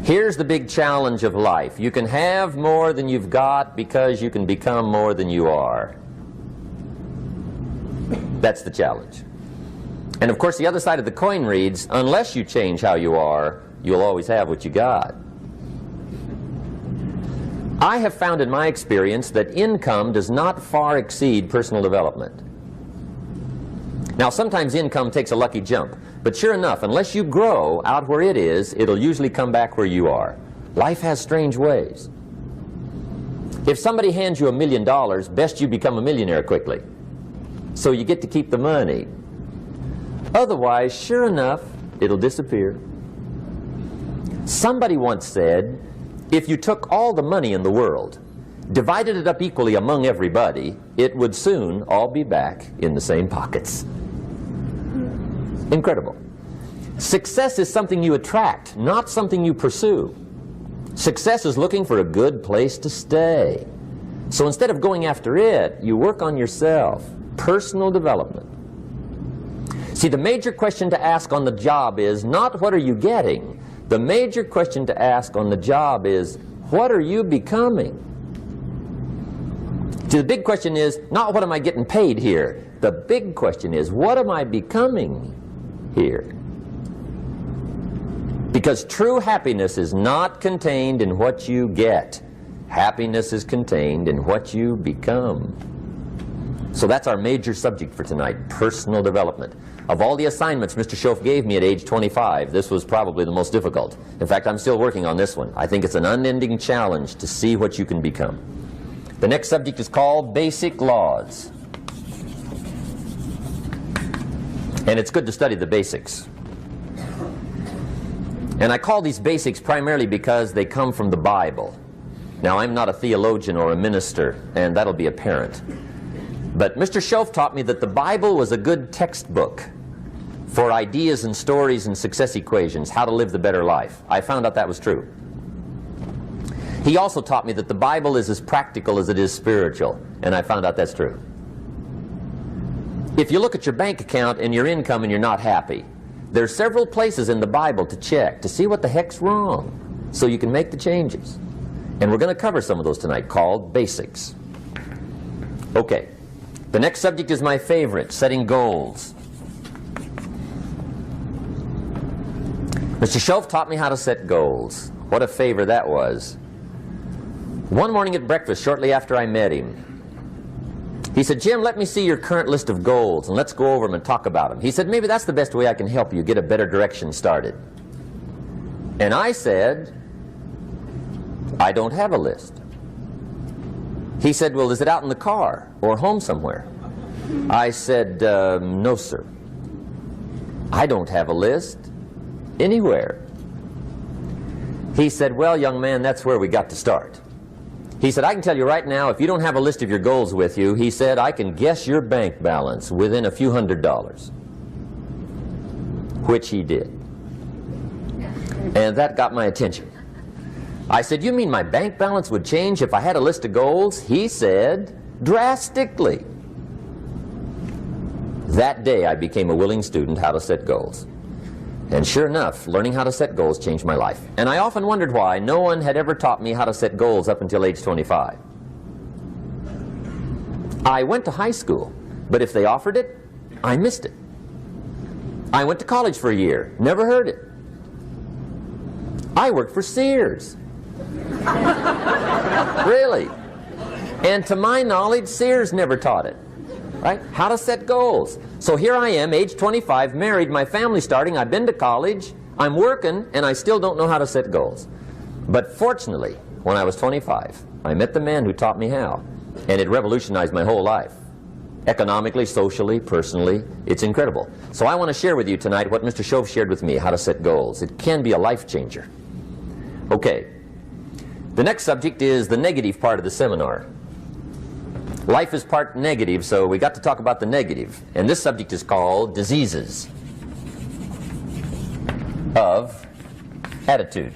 Here's the big challenge of life. You can have more than you've got because you can become more than you are. That's the challenge. And of course the other side of the coin reads, unless you change how you are, you'll always have what you got. I have found in my experience that income does not far exceed personal development. Now sometimes income takes a lucky jump, but sure enough, unless you grow out where it is, it'll usually come back where you are. Life has strange ways. If somebody hands you $1 million, best you become a millionaire quickly, so you get to keep the money. Otherwise, sure enough, it'll disappear. Somebody once said, if you took all the money in the world, divided it up equally among everybody, it would soon all be back in the same pockets. Incredible. Success is something you attract, not something you pursue. Success is looking for a good place to stay. So instead of going after it, you work on yourself. Personal development. See, the major question to ask on the job is not what are you getting? The major question to ask on the job is what are you becoming? See, the big question is not what am I getting paid here? The big question is what am I becoming here? Because true happiness is not contained in what you get. Happiness is contained in what you become. So that's our major subject for tonight, personal development. Of all the assignments Mr. Schoaf gave me at age 25, this was probably the most difficult. In fact, I'm still working on this one. I think it's an unending challenge to see what you can become. The next subject is called basic laws. And it's good to study the basics. And I call these basics primarily because they come from the Bible. Now, I'm not a theologian or a minister, and that'll be apparent. But Mr. Schoaf taught me that the Bible was a good textbook for ideas and stories and success equations, how to live the better life. I found out that was true. He also taught me that the Bible is as practical as it is spiritual, and I found out that's true. If you look at your bank account and your income and you're not happy, there are several places in the Bible to check to see what the heck's wrong so you can make the changes. And we're going to cover some of those tonight, called basics. Okay. The next subject is my favorite, setting goals. Mr. Schoaf taught me how to set goals. What a favor that was. One morning at breakfast, shortly after I met him, he said, Jim, let me see your current list of goals and let's go over them and talk about them. He said, maybe that's the best way I can help you get a better direction started. And I said, I don't have a list. He said, well, is it out in the car or home somewhere? I said, no, sir. I don't have a list anywhere. He said, well, young man, that's where we got to start. He said, I can tell you right now, if you don't have a list of your goals with you, he said, I can guess your bank balance within a few $100s. Which he did. And that got my attention. I said, you mean my bank balance would change if I had a list of goals? He said, drastically. That day I became a willing student how to set goals. And sure enough, learning how to set goals changed my life. And I often wondered why no one had ever taught me how to set goals up until age 25. I went to high school, but if they offered it, I missed it. I went to college for a year, never heard it. I worked for Sears. Really. And to my knowledge, Sears never taught it. Right? How to set goals. So here I am, age 25, married, my family's starting, I've been to college, I'm working, and I still don't know how to set goals. But fortunately, when I was 25, I met the man who taught me how, and it revolutionized my whole life. Economically, socially, personally, it's incredible. So I want to share with you tonight what Mr. Schoaf shared with me, how to set goals. It can be a life changer. Okay. The next subject is the negative part of the seminar. Life is part negative, so we got to talk about the negative. And this subject is called diseases of attitude.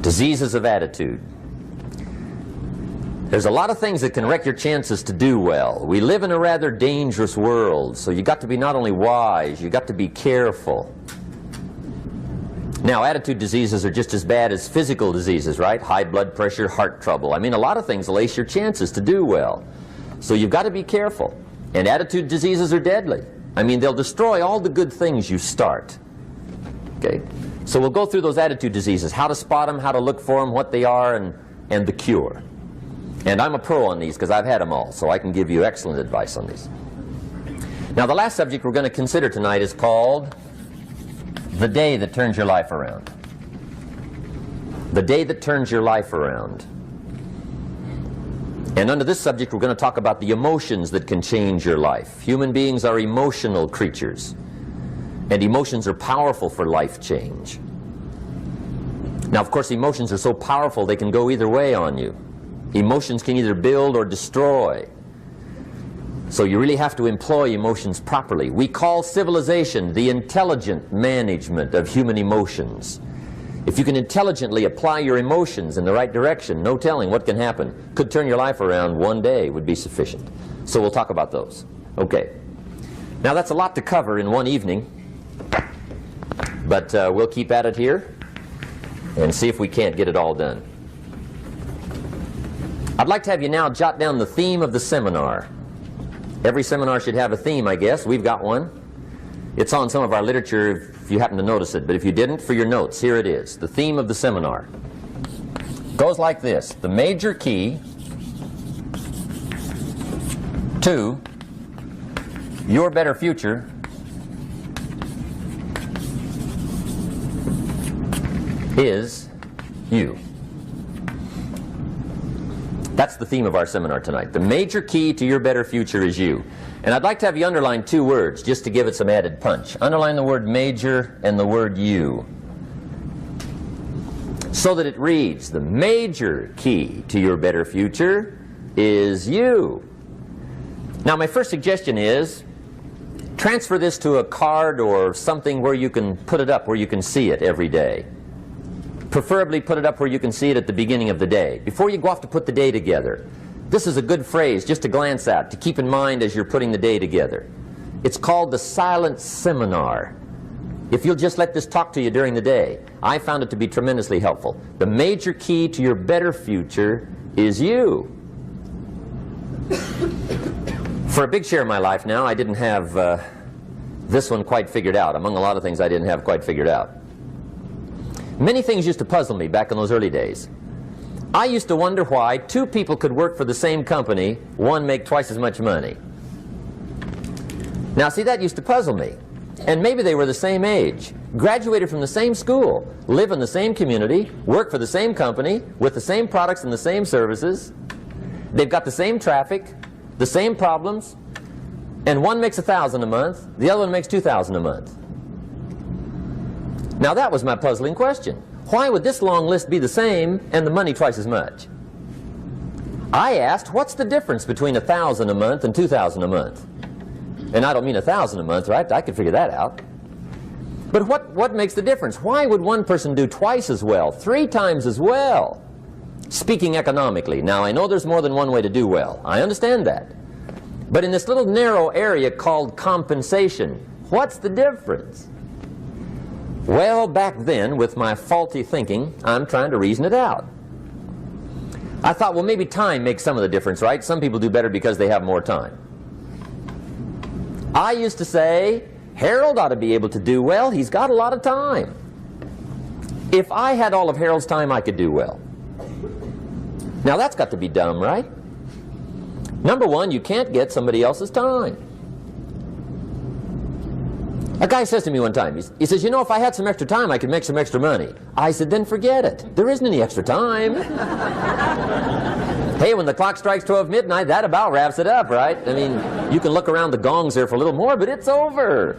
Diseases of attitude. There's a lot of things that can wreck your chances to do well. We live in a rather dangerous world, so you got to be not only wise, you got to be careful. Now, attitude diseases are just as bad as physical diseases, right? High blood pressure, heart trouble. I mean, a lot of things lace your chances to do well. So you've got to be careful. And attitude diseases are deadly. I mean, they'll destroy all the good things you start. Okay? So we'll go through those attitude diseases, how to spot them, how to look for them, what they are, and the cure. And I'm a pro on these because I've had them all, so I can give you excellent advice on these. Now, the last subject we're going to consider tonight is called the day that turns your life around. The day that turns your life around. And under this subject, we're going to talk about the emotions that can change your life. Human beings are emotional creatures, and emotions are powerful for life change. Now, of course, emotions are so powerful they can go either way on you. Emotions can either build or destroy. So you really have to employ emotions properly. We call civilization the intelligent management of human emotions. If you can intelligently apply your emotions in the right direction, no telling what can happen. Could turn your life around one day would be sufficient. So we'll talk about those. Okay. Now that's a lot to cover in one evening, but we'll keep at it here and see if we can't get it all done. I'd like to have you now jot down the theme of the seminar. Every seminar should have a theme, I guess. We've got one. It's on some of our literature if you happen to notice it, but if you didn't, for your notes, here it is. The theme of the seminar goes like this: the major key to your better future is you. That's the theme of our seminar tonight. The major key to your better future is you. And I'd like to have you underline two words just to give it some added punch. Underline the word major and the word you, so that it reads, the major key to your better future is you. Now, my first suggestion is transfer this to a card or something where you can put it up, where you can see it every day. Preferably put it up where you can see it at the beginning of the day, before you go off to put the day together. This is a good phrase just to glance at, to keep in mind as you're putting the day together. It's called the silent seminar. If you'll just let this talk to you during the day, I found it to be tremendously helpful. The major key to your better future is you. For a big share of my life now, I didn't have this one quite figured out. Among a lot of things I didn't have quite figured out. Many things used to puzzle me back in those early days. I used to wonder why two people could work for the same company, one make twice as much money. Now, see, that used to puzzle me. And maybe they were the same age, graduated from the same school, live in the same community, work for the same company, with the same products and the same services. They've got the same traffic, the same problems, and one makes $1,000 a month, the other one makes $2,000 a month. Now that was my puzzling question. Why would this long list be the same and the money twice as much? I asked, what's the difference between $1,000 a month and $2,000 a month? And I don't mean $1,000 a month, right? I could figure that out. But what makes the difference? Why would one person do twice as well, 3 times as well? Speaking economically. Now, I know there's more than one way to do well. I understand that. But in this little narrow area called compensation, what's the difference? Well, back then, with my faulty thinking, I'm trying to reason it out. I thought, well, maybe time makes some of the difference, right? Some people do better because they have more time. I used to say, Harold ought to be able to do well. He's got a lot of time. If I had all of Harold's time, I could do well. Now, that's got to be dumb, right? Number one, you can't get somebody else's time. A guy says to me one time, he says, you know, if I had some extra time, I could make some extra money. I said, then forget it. There isn't any extra time. Hey, when the clock strikes 12 midnight, that about wraps it up, right? I mean, you can look around the gongs there for a little more, but it's over.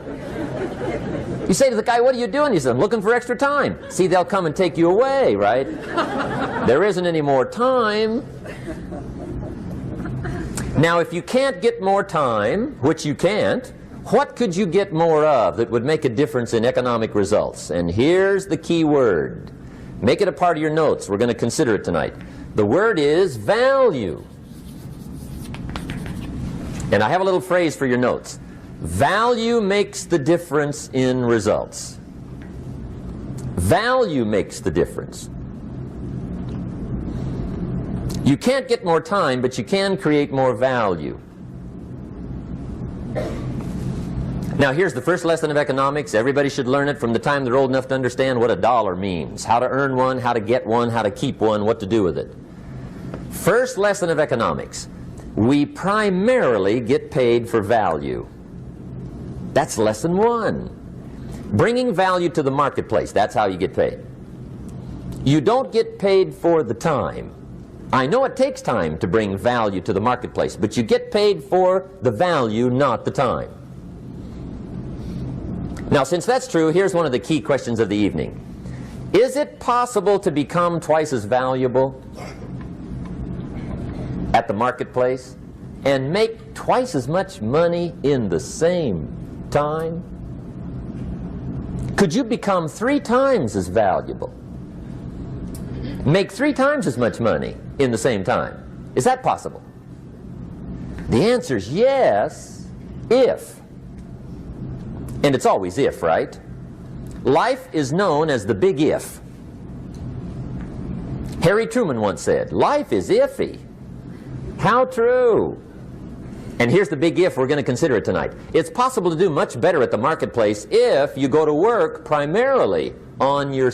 You say to the guy, what are you doing? He says, I'm looking for extra time. See, they'll come and take you away, right? There isn't any more time. Now, if you can't get more time, which you can't, what could you get more of that would make a difference in economic results? And here's the key word. Make it a part of your notes. We're going to consider it tonight. The word is value. And I have a little phrase for your notes. Value makes the difference in results. Value makes the difference. You can't get more time, but you can create more value. Now here's the first lesson of economics. Everybody should learn it from the time they're old enough to understand what a dollar means. How to earn one, how to get one, how to keep one, what to do with it. First lesson of economics. We primarily get paid for value. That's lesson one. Bringing value to the marketplace, that's how you get paid. You don't get paid for the time. I know it takes time to bring value to the marketplace, but you get paid for the value, not the time. Now, since that's true, here's one of the key questions of the evening. Is it possible to become twice as valuable at the marketplace and make twice as much money in the same time? Could you become 3 times as valuable? Make 3 times as much money in the same time? Is that possible? The answer is yes, if. And it's always if, right? Life is known as the big if. Harry Truman once said, life is iffy. How true. And here's the big if we're going to consider it tonight. It's possible to do much better at the marketplace if you go to work primarily on your